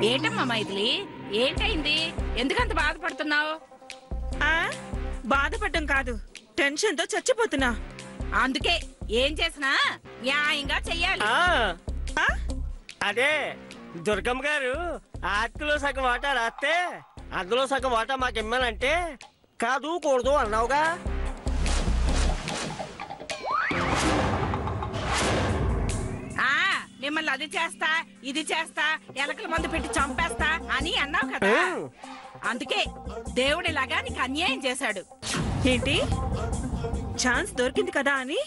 ఏంటమ్మా మైథిలి, ఏంటైంది? ఎందుకంత బాధపడుతున్నావు? బాధపడడం కాదు, టెన్షన్ తో చచ్చిపోతున్నా. అందుకే ఏం చేసినా న్యాయంగా చెయ్యాలి. అదే దుర్గమ్మ గారు ఆర్తిలో సగం వాటా రాస్తే అందులో సగం వాటా మాకు ఇమ్మాలంటే కాదు కూడదు అన్నావుగా. మిమ్మల్ని అది చేస్తా ఇది చేస్తా ఎలకల మందు పెట్టి చంపేస్తా అని అన్నావు కదా, అందుకే దేవుడిలాగా నీకు అన్యాయం చేశాడు. ఏంటి, ఛాన్స్ దొరికింది కదా అని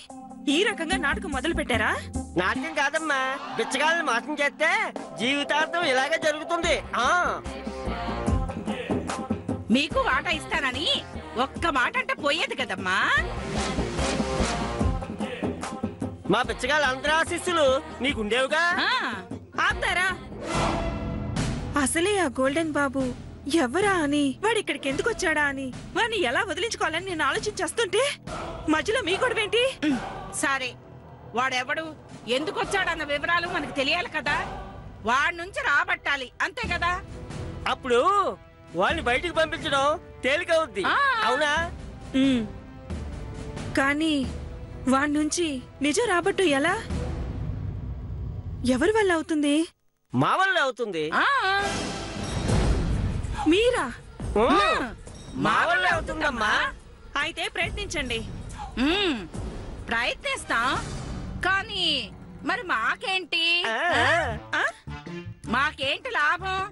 ఈ రకంగా నాటకం మొదలు పెట్టారా? నాట్యం కాదమ్మా, బిచ్చగాళ్ళని మోసం చేస్తే జీవితాంతం ఇలాగే జరుగుతుంది. మీకు వాటా ఇస్తానని ఒక్క మాట అంటే పోయేది కదమ్మా. మా బిచ్చగాళ్ళ అందరి ఆశీస్సులు నీకుండేవుగా. ఆపుతారా? అసలే ఆ గోల్డెన్ బాబు ఎవరా అని, వాడు ఇక్కడికి ఎందుకు వచ్చాడా అని, వాడిని ఎలా వదిలించుకోవాలని నేను ఆలోచించేస్తుంటే మధ్యలో మీ గొడవేంటి? సరే, వాడెవడు ఎందుకు వచ్చాడన్న వివరాలు మనకు తెలియాలి కదా, వాడి నుంచి రాబట్టాలి, అంతే కదా. అప్పుడు వాళ్ళని బయటికి పంపించడం తేలికవుద్ది, అవునా? కానీ వాడి నుంచి నిజం రాబట్టు ఎలా, ఎవరి వల్ల అవుతుంది? మా వల్ల అవుతుంది. మీరా? మా వల్ల అవుతుందమ్మా. అయితే ప్రయత్నించండి. ప్రయత్నిస్తాం, కానీ మరి మాకేంటి? మాకేంటి లాభం?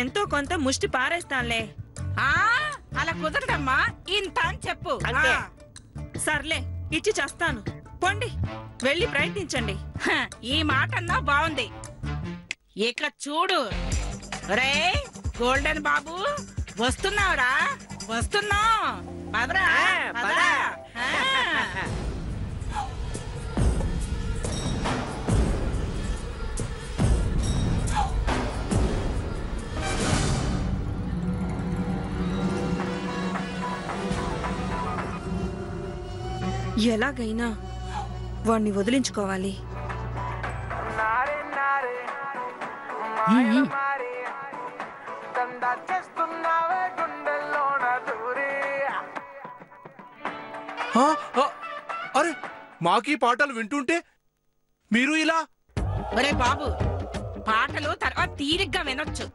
ఎంతో కొంత ముష్టి పారేస్తానులే. అలా కుదరదమ్మా, ఇంత అని చెప్పు. సర్లే, ఇచ్చి చేస్తాను. పోండి, వెళ్ళి ప్రయత్నించండి. ఈ మాట అన్నా బాగుంది. ఇక చూడు రే గోల్డెన్ బాబు, వస్తున్నావురా, వస్తున్నావు, పదరా పదరా. ఎలాగైనా వాణ్ణి వదిలించుకోవాలి. అరే, మాకీ పాటలు వింటుంటే మీరు ఇలా? ఒరే బాబు, పాటలు తర్వాత తీరిగ్గా వినొచ్చు,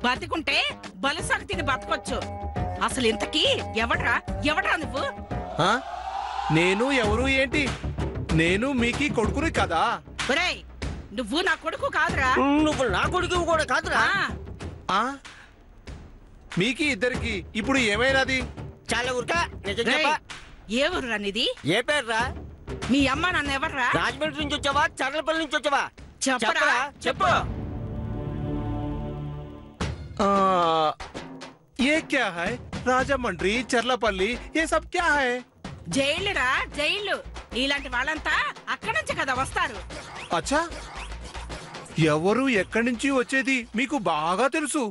బతికుంటే బలసక్తిని బతకొచ్చు. అసలు ఇంతకీ ఎవడ్రా నువ్వు? నేను ఎవరు ఏంటి? నేను మీకి కొడుకుని కదా. ఒరేయ్, నువ్వు నా కొడుకు కాదురా. నువ్వు నా కొడుకు కూడా కాదురా. మీకి ఇద్దరికి ఇప్పుడు ఏమైనది? చాలా ఊరుకా, నిజం చెప్పా. ఏ ఊరురా నీది? ఏ పేర్రా? మీ అమ్మ నన్ను ఎవర్రా? రాజమండ్రి నుంచి వచ్చావా, చర్లపల్లి నుంచి వచ్చావా? చెప్పరా, చెప్పు. ये क्या है? రాజమండ్రి, చర్లపల్లి, ये सब क्या है? జైలురా, జైలు. ఇలాంటి వాళ్ళంతా అక్కడి నుంచి కదా వస్తారు. అచ్చా, ఎవరు ఎక్కడి నుంచి వచ్చేది మీకు బాగా తెలుసు.